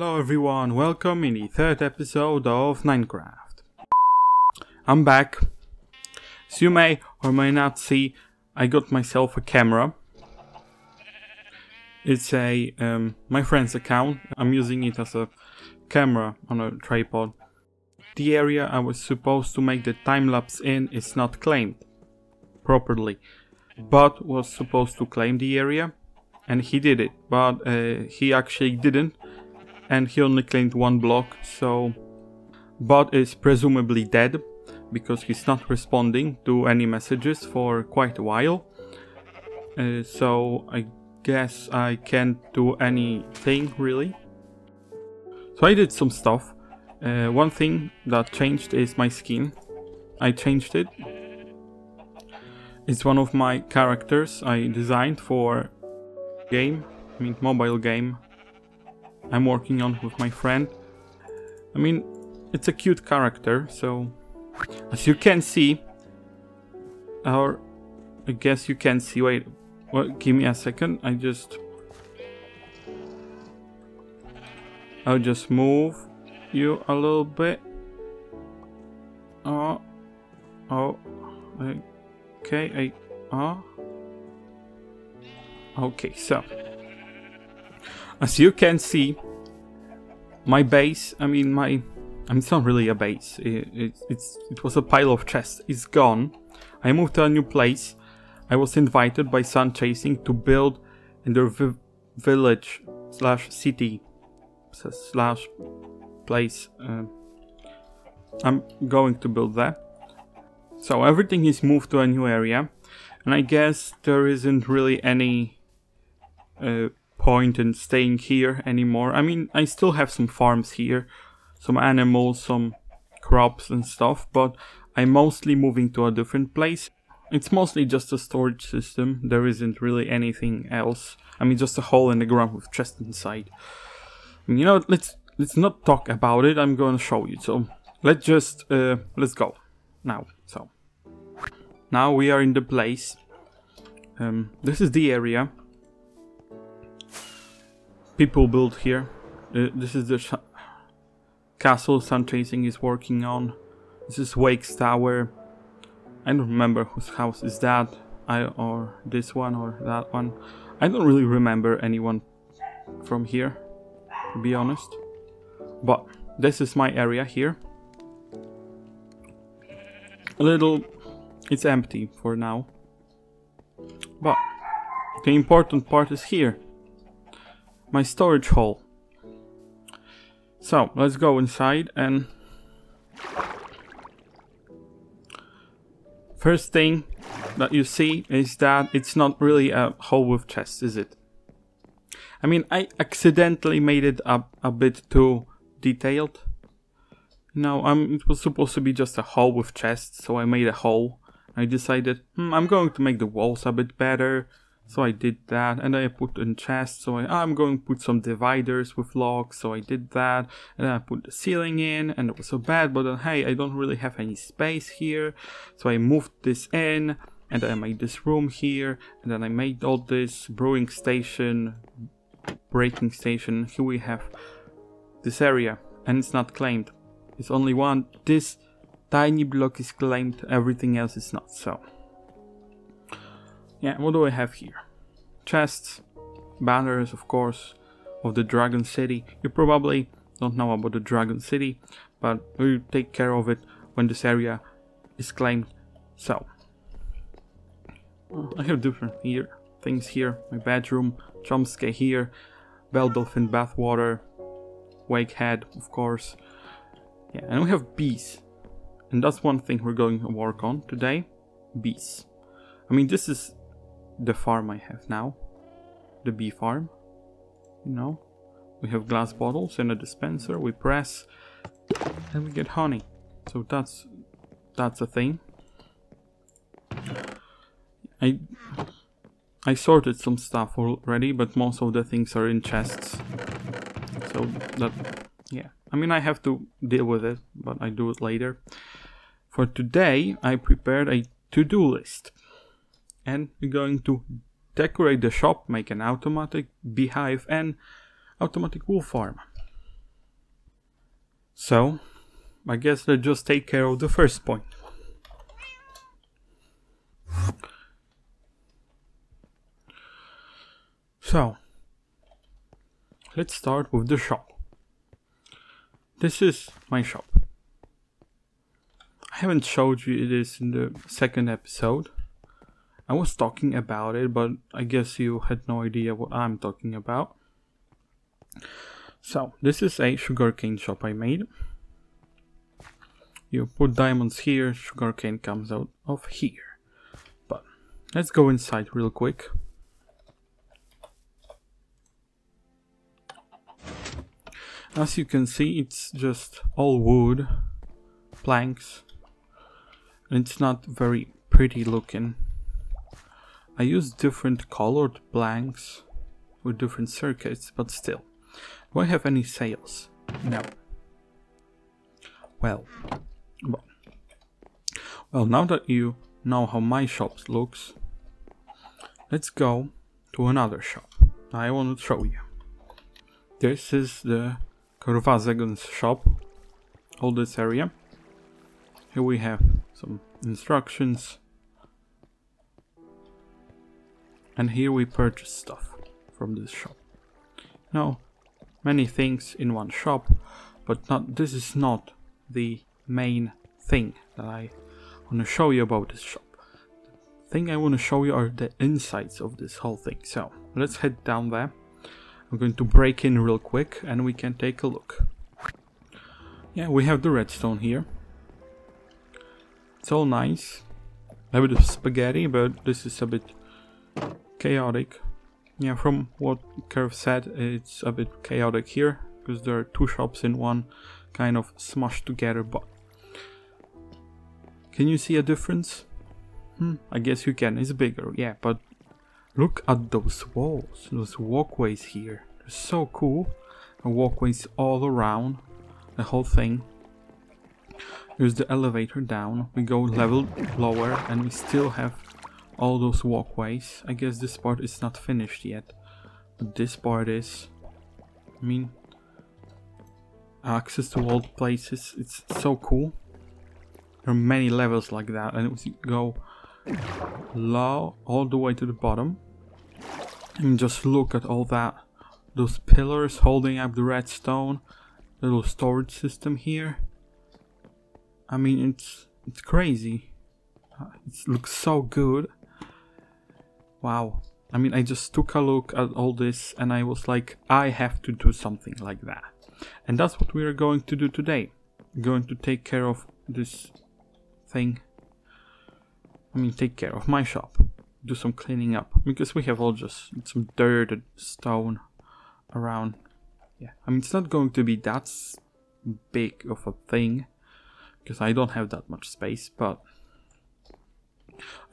Hello everyone, welcome in the third episode of NineCraft. I'm back. As you may or may not see, I got myself a camera. It's a my friend's account. I'm using it as a camera on a tripod. The area I was supposed to make the time-lapse in is not claimed properly, but was supposed to claim the area, and he did it, but he actually didn't, and he only claimed one block, so bot is presumably dead because he's not responding to any messages for quite a while. So I guess I can't do anything really. So I did some stuff. One thing that changed is my skin. I changed it. It's one of my characters I designed for mobile game I'm working on with my friend. It's a cute character, so as you can see, or I guess you can see, wait, give me a second, I'll just move you a little bit. Okay, so as you can see, my base, it's not really a base, it was a pile of chests, it's gone. I moved to a new place. I was invited by Sun Chasing to build in their village slash city slash place. I'm going to build that. So everything is moved to a new area, and I guess there isn't really any point in staying here anymore. I still have some farms here, some animals, some crops and stuff, but I'm mostly moving to a different place. It's mostly just a storage system. There isn't really anything else. Just a hole in the ground with chests inside. Let's not talk about it. I'm going to show you. So let's go now. So now we are in the place. This is the area. People build here. This is the castle Sun Chasing is working on. This is Wake's tower. I don't remember whose house is that, or this one or that one. I don't really remember anyone from here, to be honest. But this is my area here. It's empty for now. But the important part is here. My storage hole. So let's go inside, and first thing that you see is that it's not really a hole with chests, is it? I accidentally made it a bit too detailed. It was supposed to be just a hole with chests, so I made a hole. I decided, I'm going to make the walls a bit better. So I did that, and I put in chests, so I'm going to put some dividers with logs, so I did that, and then I put the ceiling in, and it was so bad, but then hey, I don't really have any space here, so I moved this in, and then I made this room here, and then I made all this brewing station, breaking station. Here we have this area, and it's not claimed. It's only one, this tiny block is claimed, everything else is not, so. Yeah, what do I have here? Chests, banners, of course, of the Dragon City. You probably don't know about the Dragon City, but we'll take care of it when this area is claimed. So, I have different things here. My bedroom, Chomsky here, Bell Dolphin bathwater, Wake Head, of course. Yeah, and we have bees. And that's one thing we're going to work on today. Bees. This is the farm I have now, the bee farm. We have glass bottles and a dispenser. We press and we get honey. So that's a thing. I sorted some stuff already, but most of the things are in chests. So that, yeah. I have to deal with it, but I do it later. For today, I prepared a to-do list. And we're going to decorate the shop, make an automatic beehive and automatic wool farm. So, I guess let's just take care of the first point. So, let's start with the shop. This is my shop. I haven't showed you this in the second episode. I was talking about it, but I guess you had no idea what I'm talking about. So, this is a sugarcane shop I made. You put diamonds here, sugarcane comes out of here. But let's go inside real quick. As you can see, it's just all wood, planks, and it's not very pretty looking. I use different colored planks with different circuits, but still. Do I have any sales? No. Well, now that you know how my shop looks, let's go to another shop. I want to show you. This is the Egan's shop, all this area. Here we have some instructions, and here we purchase stuff from this shop. Now, many things in one shop, but this is not the main thing that I want to show you about this shop. The thing I want to show you are the insides of this whole thing. So let's head down there. I'm going to break in real quick and we can take a look. Yeah, we have the redstone here. It's all nice. A bit of spaghetti, but this is a bit chaotic. Yeah, from what Keefe said, it's a bit chaotic here because there are two shops in one, kind of smushed together. But can you see a difference? I guess you can. It's bigger, yeah, but look at those walls, those walkways here. They're so cool. And walkways all around the whole thing. Here's the elevator down. We go level lower and we still have all those walkways. I guess this part is not finished yet, but this part is. I mean, access to all places. It's so cool. There are many levels like that, and we go low all the way to the bottom. And just look at all that. Those pillars holding up the redstone. Little storage system here. I mean, it's crazy. It looks so good. Wow. I mean, I just took a look at all this and I was like, I have to do something like that. And that's what we are going to do today. We're going to take care of this thing. I mean, take care of my shop. Do some cleaning up. Because we have all just some dirt and stone around. Yeah, I mean, it's not going to be that big of a thing. Because I don't have that much space, but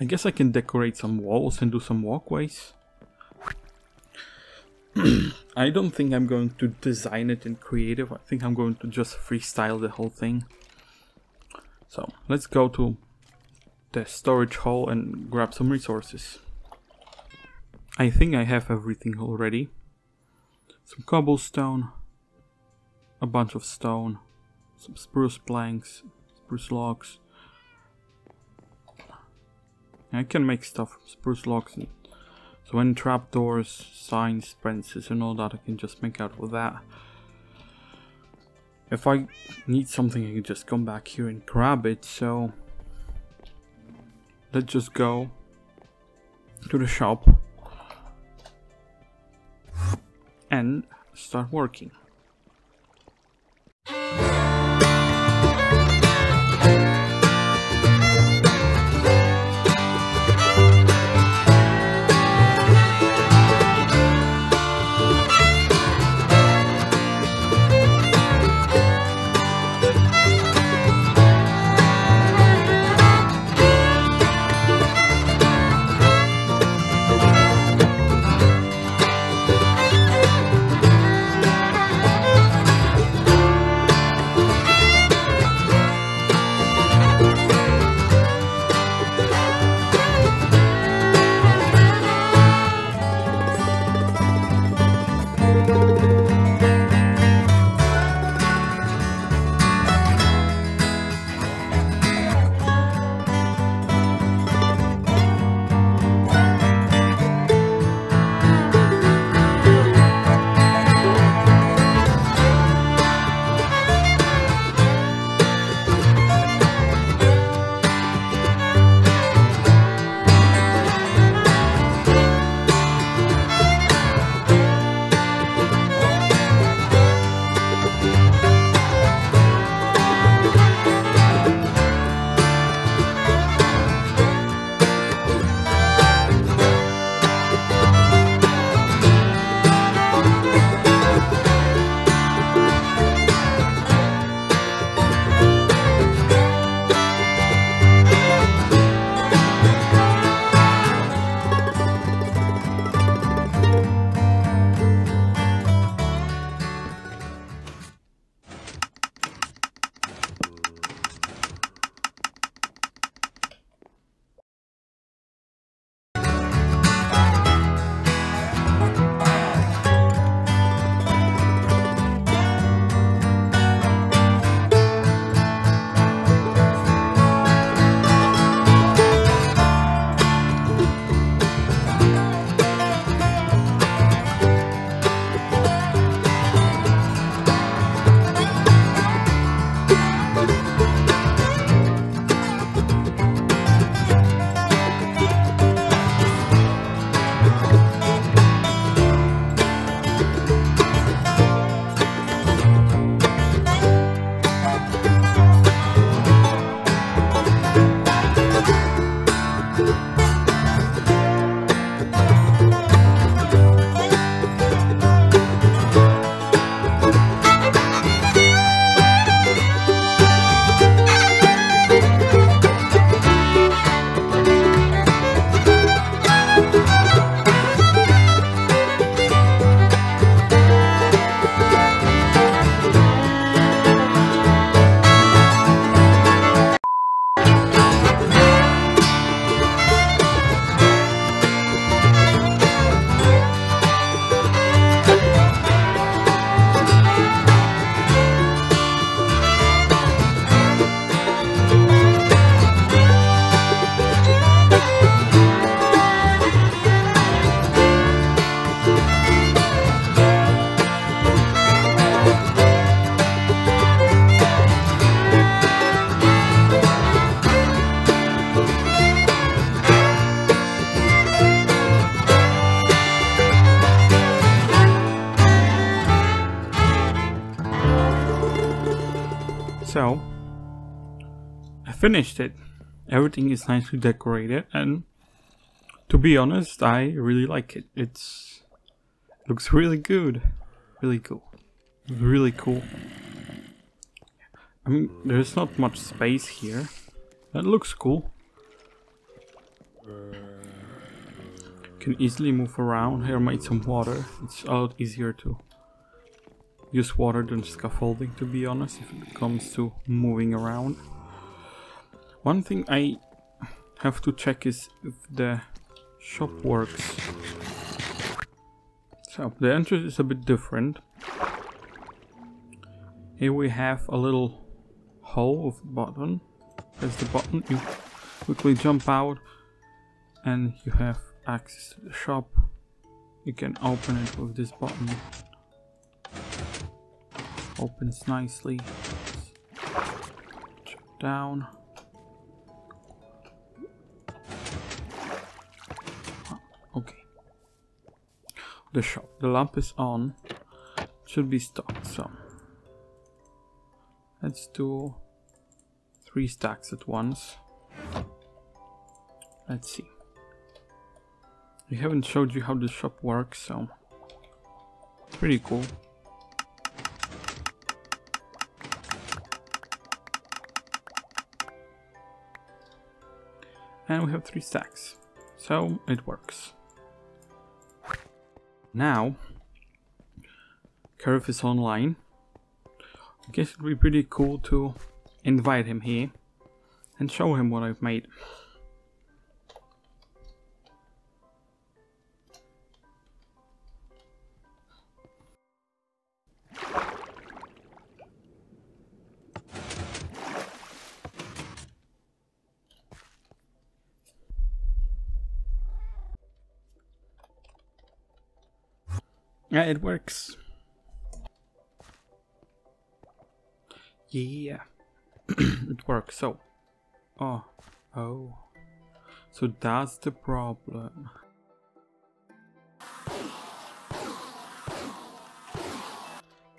I guess I can decorate some walls and do some walkways. I don't think I'm going to design it in creative. I think I'm going to just freestyle the whole thing. So let's go to the storage hall and grab some resources. I think I have everything already. Some cobblestone, a bunch of stone, some spruce planks, spruce logs. I can make stuff from spruce logs. So any trapdoors, signs, fences and all that I can just make out with that. If I need something I can just come back here and grab it, so let's just go to the shop and start working. finished it. Everything is nicely decorated, and to be honest, I really like it. It looks really good. Really cool. Really cool. I mean, there's not much space here. That looks cool. Can easily move around. Here I made some water. It's a lot easier to use water than scaffolding, to be honest, if it comes to moving around. One thing I have to check is if the shop works. So the entrance is a bit different. Here we have a little hole with a button. There's the button. You quickly jump out and you have access to the shop. You can open it with this button. Opens nicely. Jump down. Okay. The shop. The lamp is on. Should be stocked, so let's do 3 stacks at once. Let's see. I haven't showed you how the shop works, so pretty cool. And we have 3 stacks, so it works. Now, Keefe is online. I guess it would be pretty cool to invite him here and show him what I've made. Yeah, it works. Yeah, it works. So, oh, so that's the problem.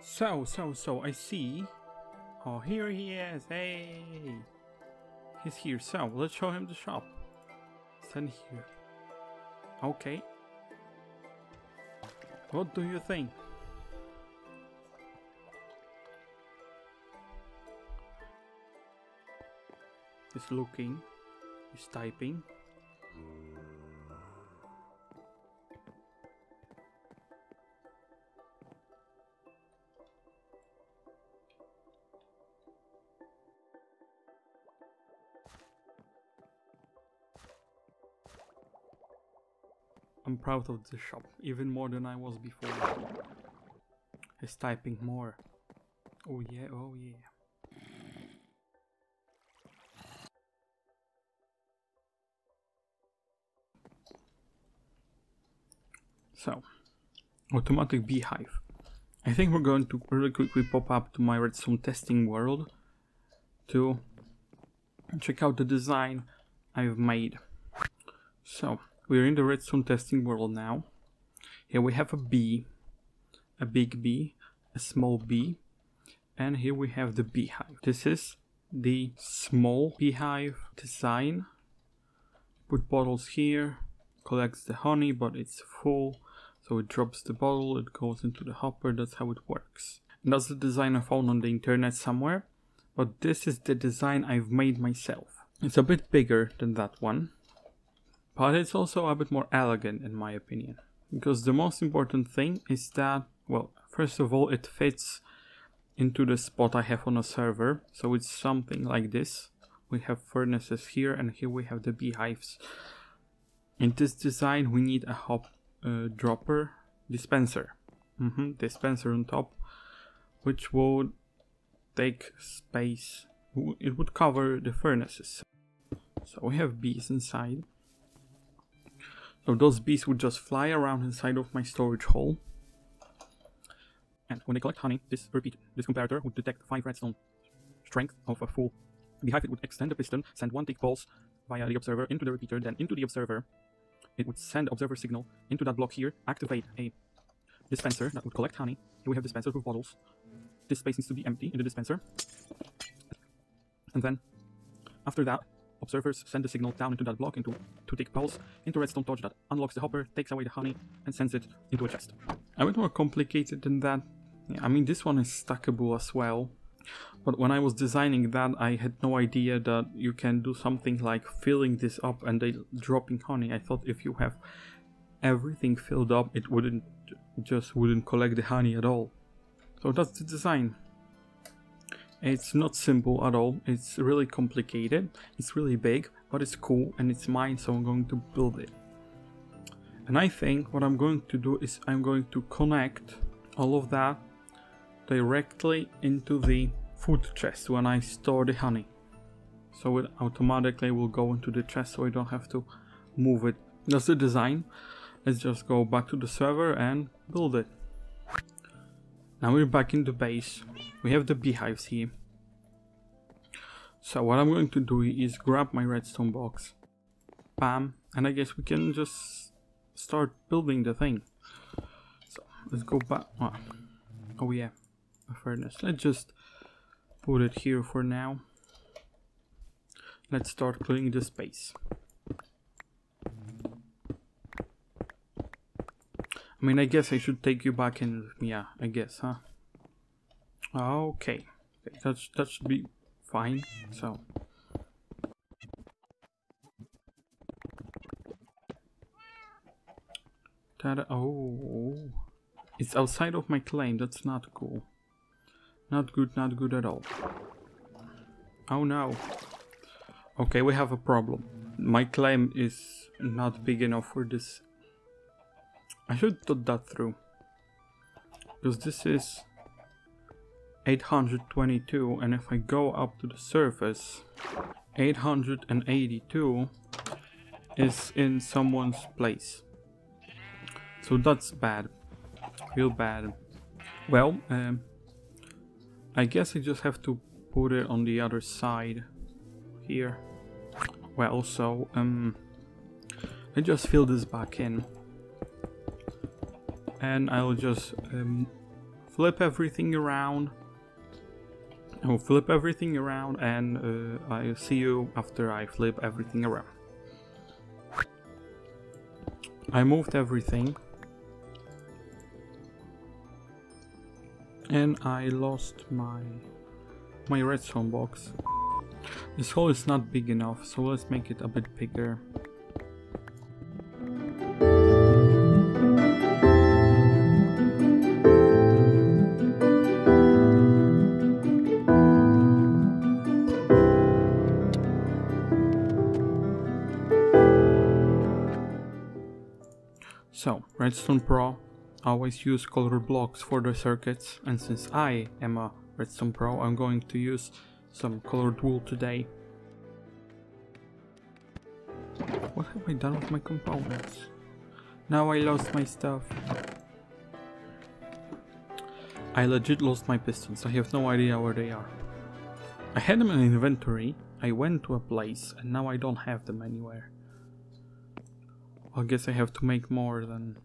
So I see. Oh, here he is. Hey, he's here. So let's show him the shop. Stand here. Okay. What do you think? He's looking, he's typing. I'm proud of the shop, even more than I was before. He's typing more. Oh yeah, oh yeah. So, automatic beehive. I think we're going to really quickly pop up to my redstone testing world to check out the design I've made. So, we're in the redstone testing world now. Here we have a bee, a big bee, a small bee, and here we have the beehive. This is the small beehive design. Put bottles here, collects the honey, but it's full, so it drops the bottle, it goes into the hopper. That's how it works. And that's the design I found on the internet somewhere, but this is the design I've made myself. It's a bit bigger than that one, but it's also a bit more elegant in my opinion, because the most important thing is that, well, first of all, it fits into the spot I have on a server. So it's something like this. We have furnaces here, and here we have the beehives. In this design we need a hop dropper dispenser. Dispenser on top, which would take space. It would cover the furnaces. So we have bees inside. So those bees would just fly around inside of my storage hole. And when they collect honey, this comparator would detect 5 redstone strength of a full beehive. It would extend the piston, send 1 tick pulse via the observer into the repeater, then into the observer. It would send the observer signal into that block here, activate a dispenser that would collect honey. Here we have dispensers with bottles. This space needs to be empty in the dispenser. And then After that, observers send the signal down into that block into 2 tick pulse into redstone torch that unlocks the hopper, takes away the honey, and sends it into a chest. A bit more complicated than that. Yeah, I mean, this one is stackable as well. But when I was designing that, I had no idea that you can do something like filling this up and then dropping honey. I thought if you have everything filled up, it wouldn't collect the honey at all. So that's the design. It's not simple at all. It's really complicated. It's really big, but it's cool and it's mine, so I'm going to build it. And I think what I'm going to do is I'm going to connect all of that directly into the food chest when I store the honey. So it automatically will go into the chest, so I don't have to move it. That's the design. Let's just go back to the server and build it. Now we're back in the base. We have the beehives here. So what I'm going to do is grab my redstone box. Bam. And I guess we can just start building the thing. So let's go back. Oh yeah, a furnace. Let's just put it here for now. Let's start cleaning the space. I mean, I guess I should take you back in. Yeah, I guess, huh? Okay, that should be fine. So tada! Oh, it's outside of my claim. That's not cool. Not good. Not good at all. Oh no. Okay, we have a problem. My claim is not big enough for this. I should thought that through, because this is 822, and if I go up to the surface, 882 is in someone's place. So that's bad, real bad. Well, I guess I just have to put it on the other side here. Well, so I just fill this back in. And I'll just flip everything around. I'll flip everything around, and I'll see you after I flip everything around. I moved everything. And I lost my redstone box. This hole is not big enough, so let's make it a bit bigger. So, Redstone Pro, always use colored blocks for the circuits, and since I am a Redstone Pro, I'm going to use some colored wool today. What have I done with my components? Now I lost my stuff. I legit lost my pistons, I have no idea where they are. I had them in inventory, I went to a place, and now I don't have them anywhere. I guess I have to make more then.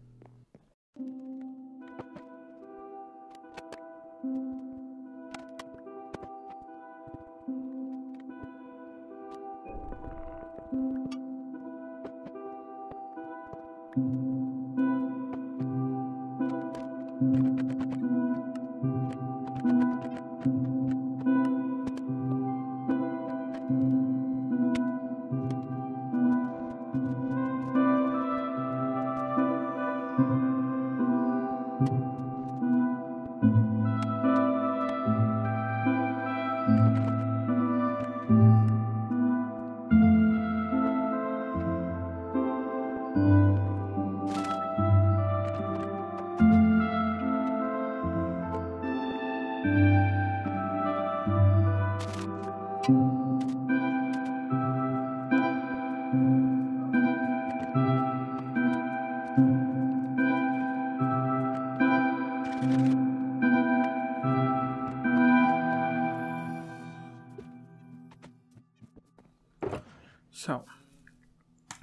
So,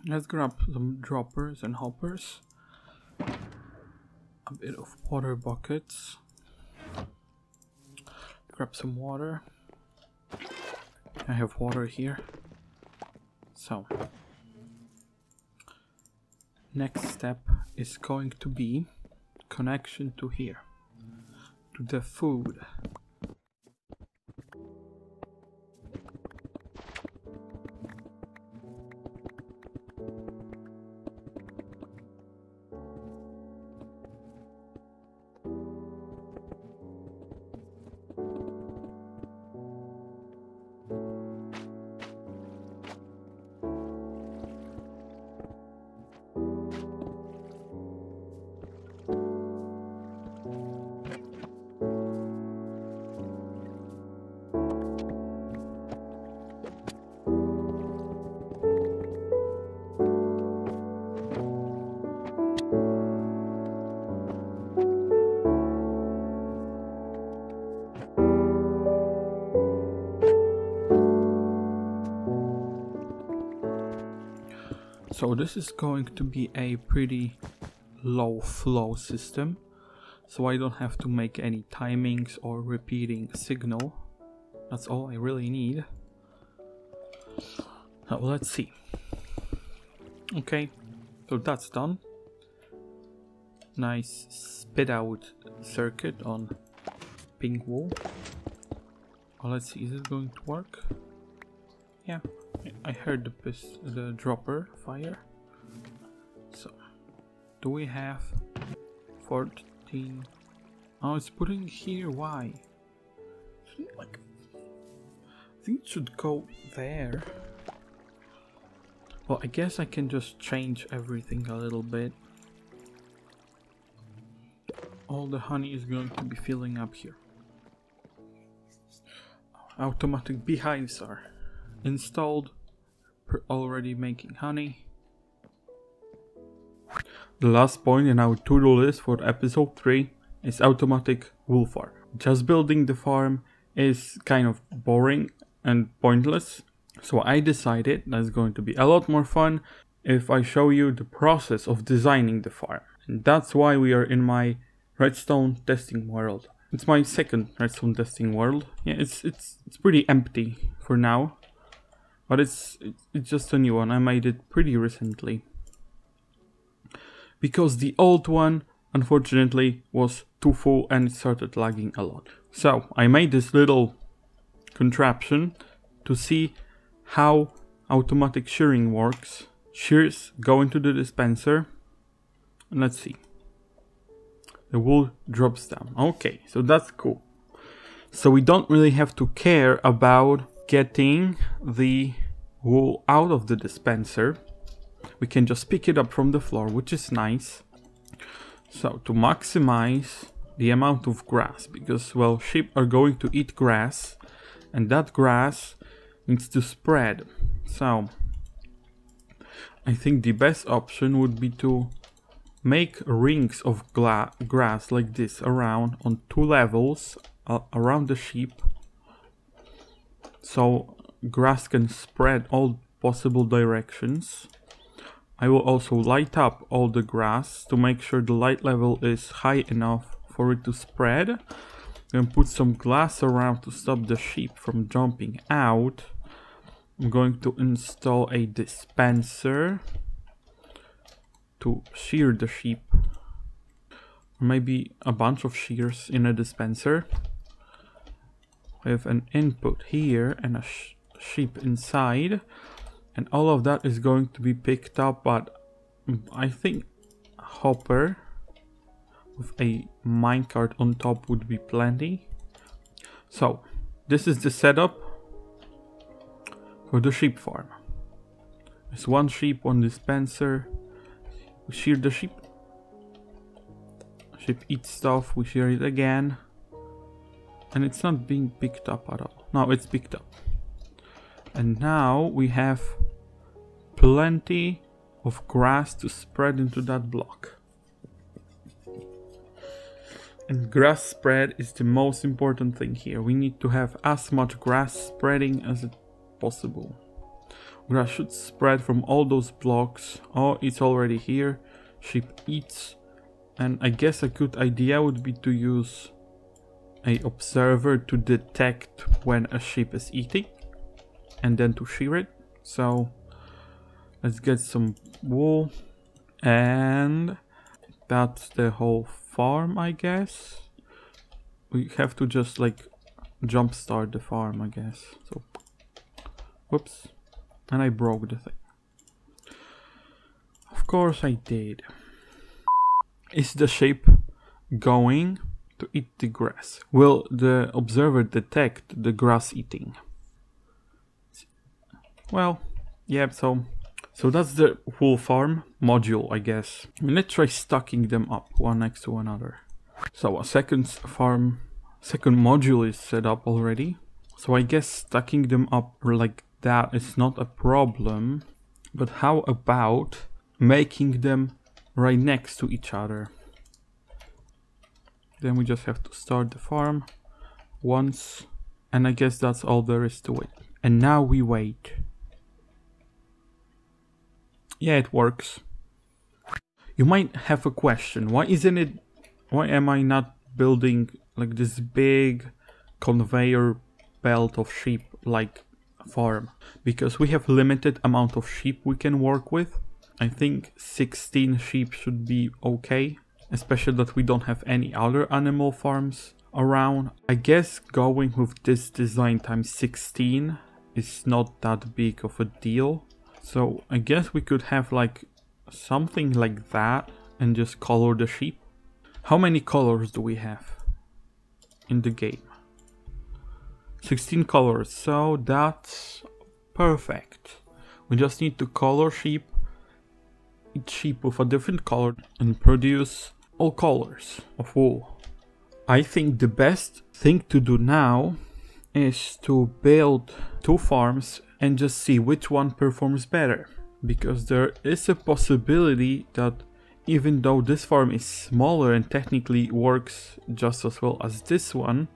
let's grab some droppers and hoppers, a bit of water buckets, grab some water. I have water here. So next step is going to be connection to here, to the food. So this is going to be a pretty low flow system, so I don't have to make any timings or repeating signal. That's all I really need. Now let's see. Okay, so that's done. Nice spit out circuit on pink wool. Oh, let's see, is it going to work? Yeah, I heard the dropper fire. So, do we have 14? Oh, it's putting here. Why? Like, I think it should go there. Well, I guess I can just change everything a little bit. All the honey is going to be filling up here. Automatic beehives are installed. Already making honey. The last point in our to-do list for episode 3 is automatic wool farm. Just building the farm is kind of boring and pointless, so I decided that's going to be a lot more fun if I show you the process of designing the farm. And that's why we are in my redstone testing world. It's my second redstone testing world. Yeah, it's pretty empty for now. But it's just a new one. I made it pretty recently. Because the old one, unfortunately, was too full and it started lagging a lot. So, I made this little contraption to see how automatic shearing works. Shears go into the dispenser. And let's see. The wool drops down. Okay, so that's cool. So we don't really have to care about getting the wool out of the dispenser. We can just pick it up from the floor, which is nice. So to maximize the amount of grass, because well, sheep are going to eat grass and that grass needs to spread. So I think the best option would be to make rings of grass like this around on 2 levels around the sheep, so grass can spread all possible directions. I will also light up all the grass to make sure the light level is high enough for it to spread. Then put some glass around to stop the sheep from jumping out. I'm going to install a dispenser to shear the sheep. Maybe a bunch of shears in a dispenser. With an input here and a sheep inside. And all of that is going to be picked up, but I think a hopper with a minecart on top would be plenty. So, this is the setup for the sheep farm. There's 1 sheep, 1 dispenser. We shear the sheep. Sheep eats stuff, we shear it again. And it's not being picked up at all. No, it's picked up. And now we have plenty of grass to spread into that block. And grass spread is the most important thing here. We need to have as much grass spreading as possible. Grass should spread from all those blocks. Oh, it's already here. Sheep eats. And I guess a good idea would be to use an observer to detect when a sheep is eating. And then to shear it. So Let's get some wool. And that's the whole farm, I guess. We have to just like jumpstart the farm, I guess. So, whoops. And I broke the thing. Of course I did. Is the sheep going to eat the grass? Will the observer detect the grass eating? Well, yeah, so that's the whole farm module, I guess. Let's try stacking them up one next to another. So a second module is set up already. So I guess stacking them up like that is not a problem. But how about making them right next to each other? Then we just have to start the farm once. And I guess that's all there is to it. And now we wait. Yeah, it works. You might have a question. Why am I not building like this big conveyor belt of sheep like farm? Because we have limited amount of sheep we can work with. I think 16 sheep should be okay, especially that we don't have any other animal farms around. I guess going with this design times 16 is not that big of a deal. So I guess we could have like something like that and just color the sheep. How many colors do we have in the game? 16 colors, so that's perfect. We just need to color sheep, each sheep with a different color, and produce all colors of wool. I think the best thing to do now is to build 2 farms and just see which one performs better. Because there is a possibility that even though this farm is smaller and technically works just as well as this one,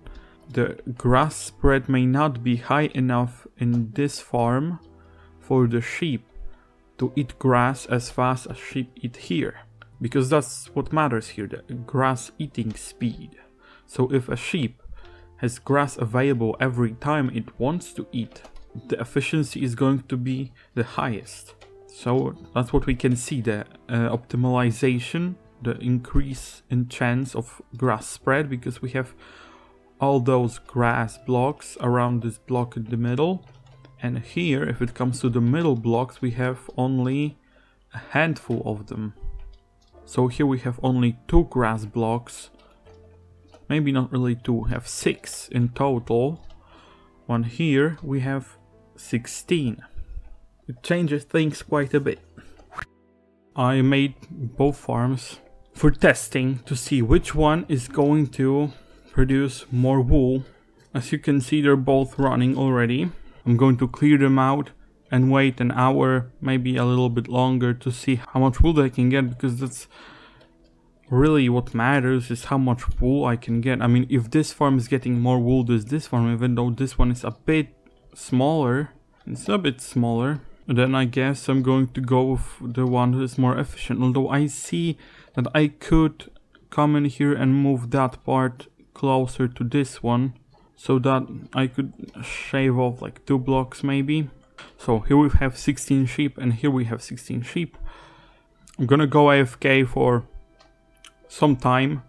the grass spread may not be high enough in this farm for the sheep to eat grass as fast as sheep eat here. Because that's what matters here, the grass eating speed. So if a sheep has grass available every time it wants to eat, the efficiency is going to be the highest. So that's what we can see, the optimization, the increase in chance of grass spread, because we have all those grass blocks around this block in the middle. And here, if it comes to the middle blocks, we have only a handful of them. So here we have only 2 grass blocks. Maybe not really 2, we have 6 in total. One here, we have 16. It changes things quite a bit. I made both farms for testing to see which one is going to produce more wool. As you can see, they're both running already. I'm going to clear them out and wait an hour, maybe a little bit longer, to see how much wool they can get, because that's really what matters, is how much wool I can get. I mean, if this farm is getting more wool than this farm, even though this one is a bit smaller, then I guess I'm going to go with the one that is more efficient. Although I see that I could come in here and move that part closer to this one, so that I could shave off like 2 blocks maybe. So here we have 16 sheep and here we have 16 sheep. I'm gonna go AFK for some time,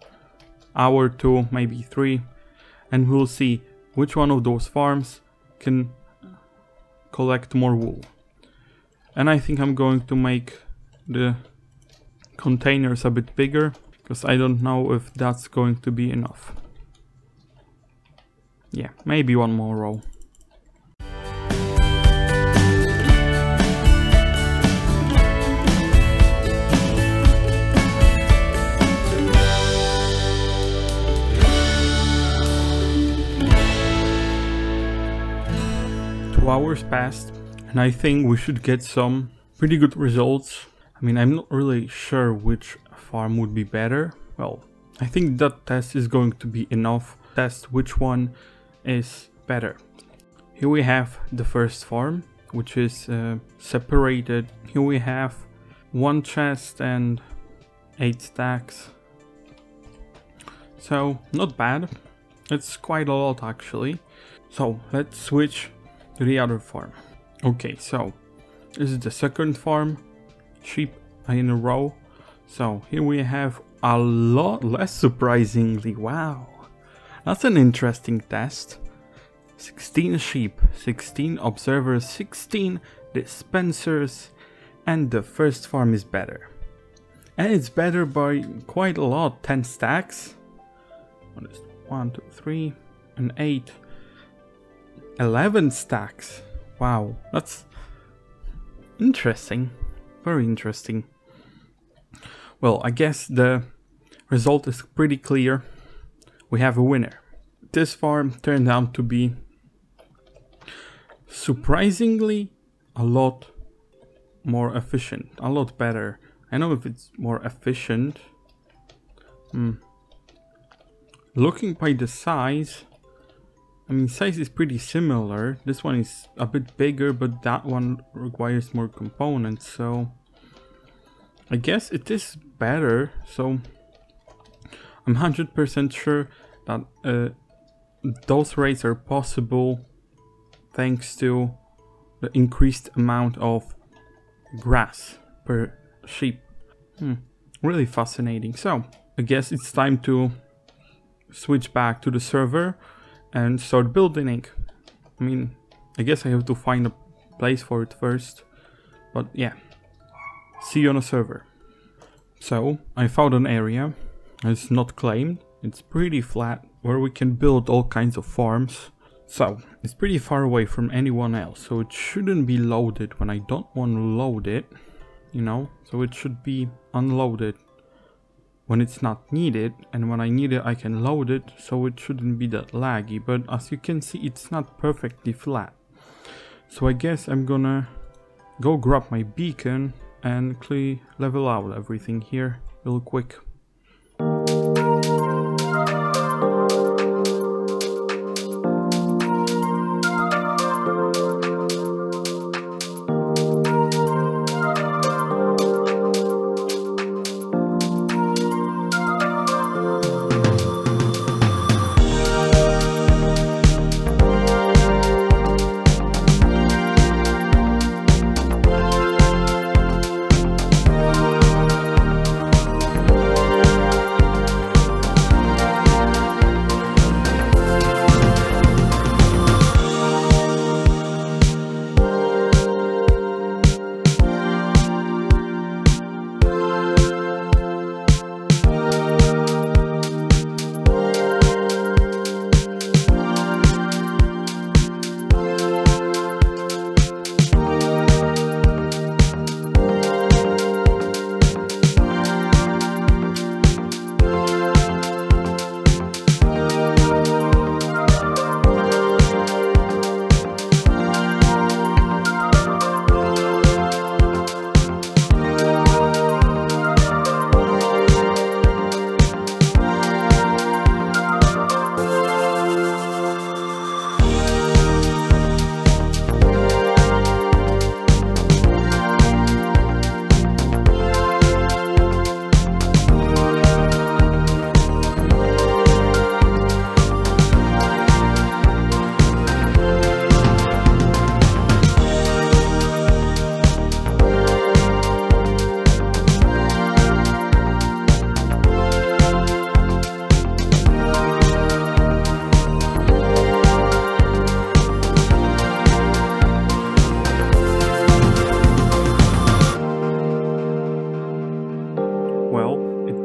hour, 2, maybe 3, and we'll see which one of those farms can collect more wool. And I think I'm going to make the containers a bit bigger, because I don't know if that's going to be enough. Yeah, maybe one more row. Hours passed, and I think we should get some pretty good results. I mean, I'm not really sure which farm would be better. Well, I think that test is going to be enough to test which one is better. Here we have the first farm, which is separated. Here we have 1 chest and 8 stacks. So, not bad. It's quite a lot actually. So, let's switch to the other farm. Okay, so This is the second farm sheep in a row. So here we have a lot less, surprisingly. Wow, that's an interesting test. 16 sheep, 16 observers, 16 dispensers, and the first farm is better. And it's better by quite a lot. 10 stacks. What is 1, 2, 3, and 8. 11 stacks. Wow, that's interesting. Very interesting. Well, I guess the result is pretty clear. We have a winner. This farm turned out to be surprisingly a lot more efficient, a lot better. I know if it's more efficient. Looking by the size, I mean, size is pretty similar. This one is a bit bigger, but that one requires more components, so I guess it is better. So I'm 100% sure that those rates are possible thanks to the increased amount of grass per sheep. Really fascinating. So I guess it's time to switch back to the server and start building. I mean, I guess I have to find a place for it first, but yeah, see you on a server. So I found an area. It's not claimed. It's pretty flat where we can build all kinds of farms. So it's pretty far away from anyone else, so it shouldn't be loaded when I don't want to load it, you know. So it should be unloaded when it's not needed, and when I need it I can load it, so it shouldn't be that laggy. But as you can see, it's not perfectly flat. So I guess I'm gonna go grab my beacon and level out everything here real quick.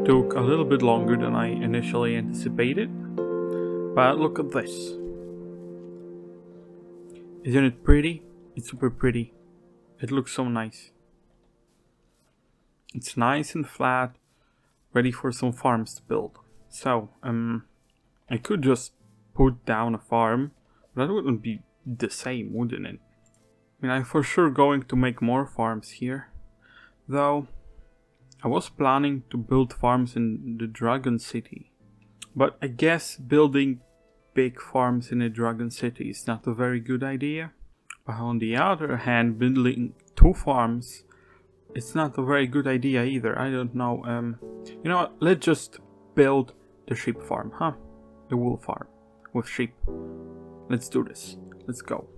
Took a little bit longer than I initially anticipated, but look at this. Isn't it pretty? It's super pretty. It looks so nice. It's nice and flat, ready for some farms to build. So, I could just put down a farm, but that wouldn't be the same, wouldn't it? I mean, I'm for sure going to make more farms here, though I was planning to build farms in the Dragon City, but I guess building big farms in a Dragon City is not a very good idea. But on the other hand, building 2 farms, it's not a very good idea either. I don't know. You know what? Let's just build the sheep farm, huh? The wool farm with sheep. Let's do this. Let's go.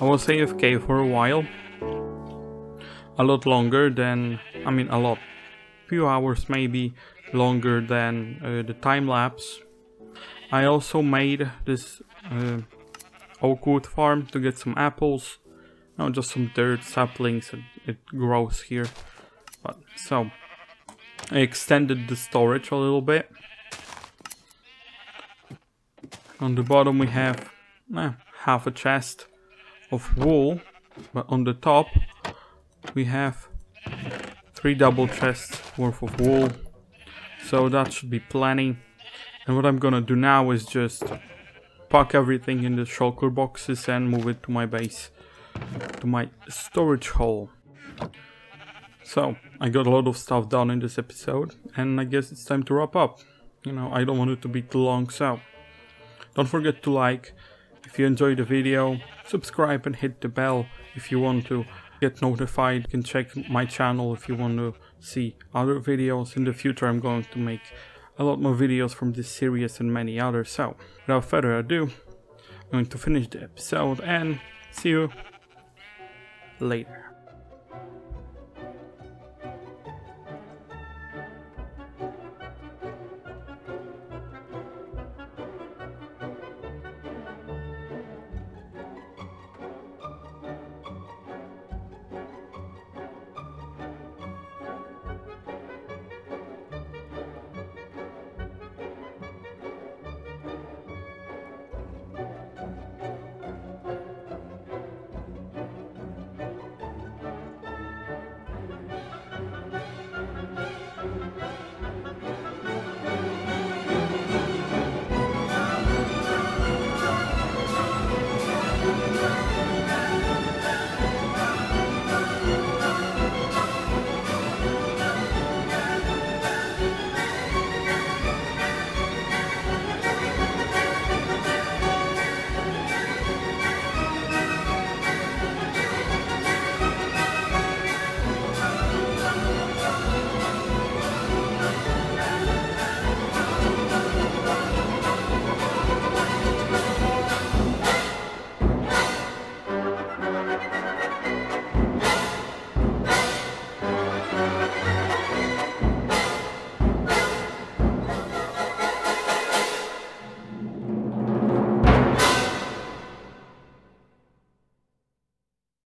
I was AFK for a while, a lot longer than, I mean a lot, few hours maybe longer than the time lapse. I also made this oak wood farm to get some apples, no, just some dirt, saplings, and it grows here. But so I extended the storage a little bit. On the bottom we have half a chest of wool, but on the top we have 3 double chests worth of wool, so that should be plenty. And what I'm gonna do now is just pack everything in the shulker boxes and move it to my base, to my storage hole. So I got a lot of stuff done in this episode, and I guess it's time to wrap up. You know, I don't want it to be too long, so don't forget to like if you enjoyed the video, subscribe and hit the bell if you want to get notified. You can check my channel if you want to see other videos. In the future I'm going to make a lot more videos from this series and many others. So without further ado, I'm going to finish the episode and see you later.